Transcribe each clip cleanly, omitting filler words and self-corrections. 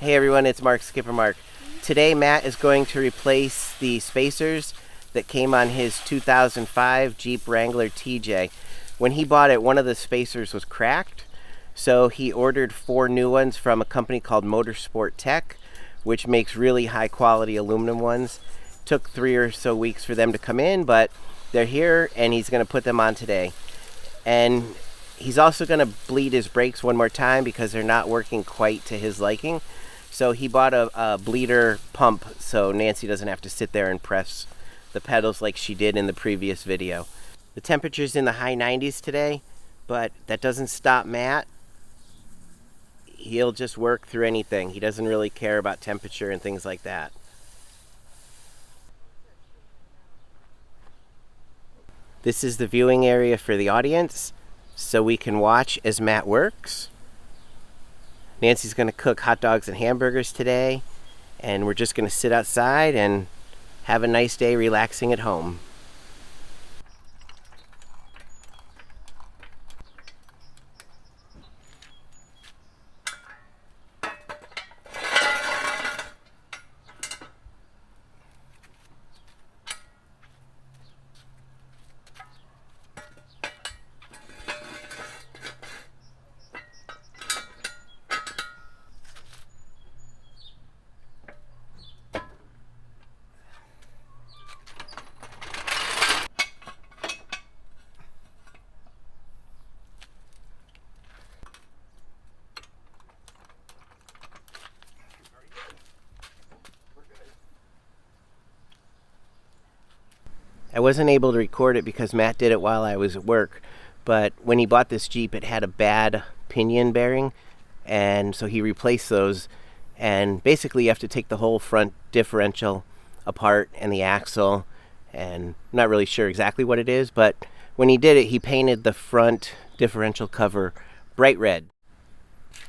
Hey everyone, it's Mark, Skipper Mark. Today Matt is going to replace the spacers that came on his 2005 Jeep Wrangler TJ. When he bought it, one of the spacers was cracked, so he ordered 4 new ones from a company called Motorsport Tech, which makes really high quality aluminum ones. Took 3 or so weeks for them to come in, but they're here and he's going to put them on today. And he's also going to bleed his brakes one more time because they're not working quite to his liking. So he bought a bleeder pump so Nancy doesn't have to sit there and press the pedals like she did in the previous video. The temperature's in the high 90s today, but that doesn't stop Matt. He'll just work through anything. He doesn't really care about temperature and things like that. This is the viewing area for the audience, so we can watch as Matt works. Nancy's going to cook hot dogs and hamburgers today, and we're just going to sit outside and have a nice day relaxing at home. I wasn't able to record it because Matt did it while I was at work, but when he bought this Jeep, it had a bad pinion bearing, and so he replaced those. And basically you have to take the whole front differential apart and the axle, and I'm not really sure exactly what it is, but when he did it, he painted the front differential cover bright red.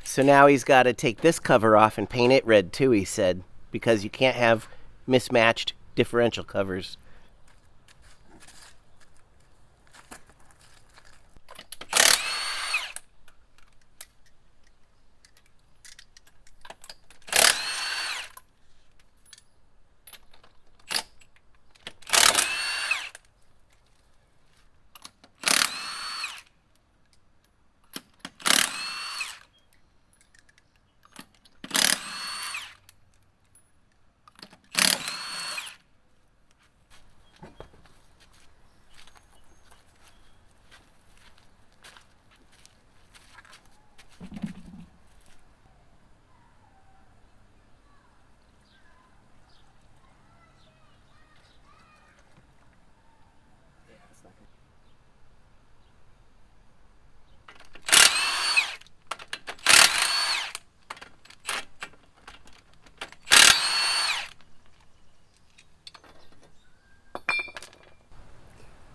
So now he's got to take this cover off and paint it red too, he said, because you can't have mismatched differential covers.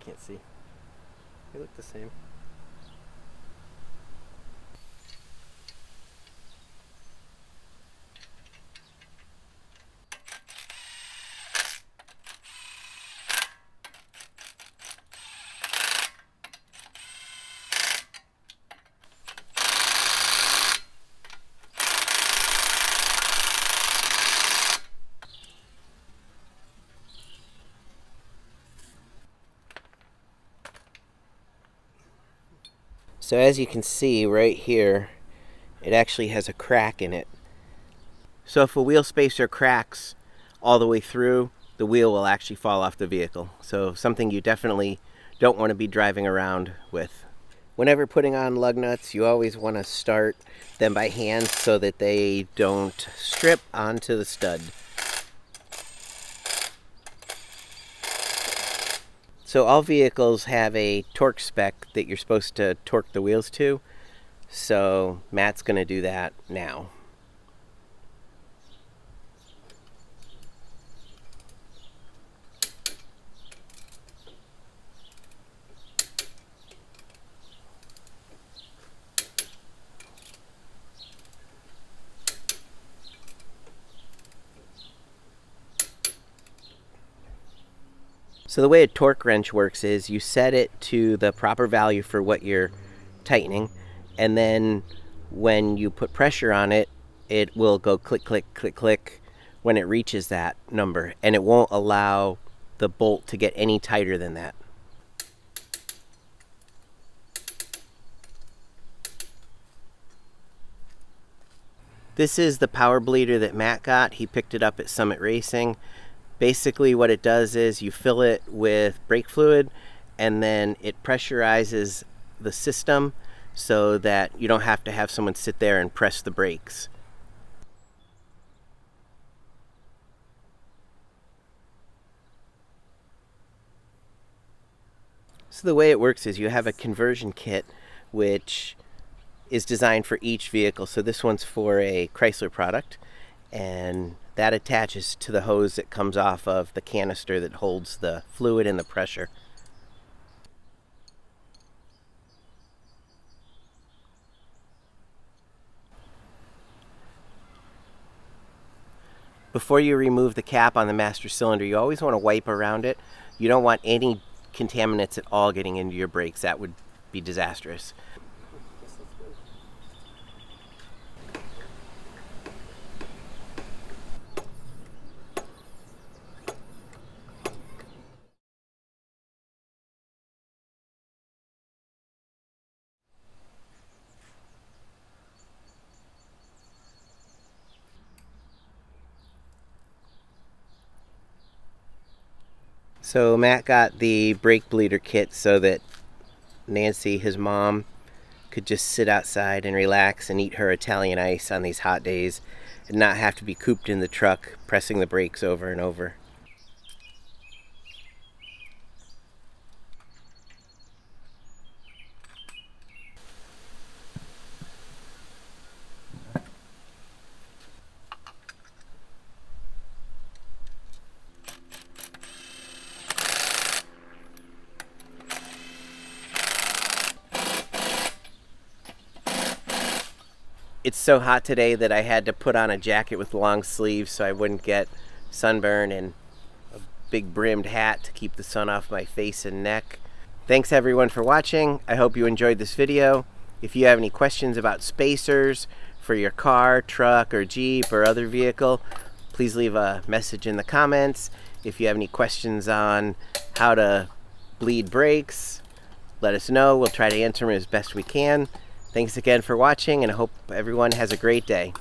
Can't see. They look the same. So as you can see right here, it actually has a crack in it. So if a wheel spacer cracks all the way through, the wheel will actually fall off the vehicle. So something you definitely don't want to be driving around with. Whenever putting on lug nuts, you always want to start them by hand so that they don't strip onto the stud. So all vehicles have a torque spec that you're supposed to torque the wheels to. So Matt's going to do that now. So the way a torque wrench works is you set it to the proper value for what you're tightening, and then when you put pressure on it, it will go click, click, click, click when it reaches that number, and it won't allow the bolt to get any tighter than that. This is the power bleeder that Matt got. He picked it up at Summit Racing. Basically what it does is you fill it with brake fluid, and then it pressurizes the system so that you don't have to have someone sit there and press the brakes. So the way it works is you have a conversion kit which is designed for each vehicle. So this one's for a Chrysler product, and that attaches to the hose that comes off of the canister that holds the fluid and the pressure. Before you remove the cap on the master cylinder, you always want to wipe around it. You don't want any contaminants at all getting into your brakes. That would be disastrous. So Matt got the brake bleeder kit so that Nancy, his mom, could just sit outside and relax and eat her Italian ice on these hot days and not have to be cooped in the truck pressing the brakes over and over. It's so hot today that I had to put on a jacket with long sleeves so I wouldn't get sunburn, and a big brimmed hat to keep the sun off my face and neck. Thanks everyone for watching. I hope you enjoyed this video. If you have any questions about spacers for your car, truck, or Jeep or other vehicle, please leave a message in the comments. If you have any questions on how to bleed brakes, let us know. We'll try to answer them as best we can. Thanks again for watching, and I hope everyone has a great day.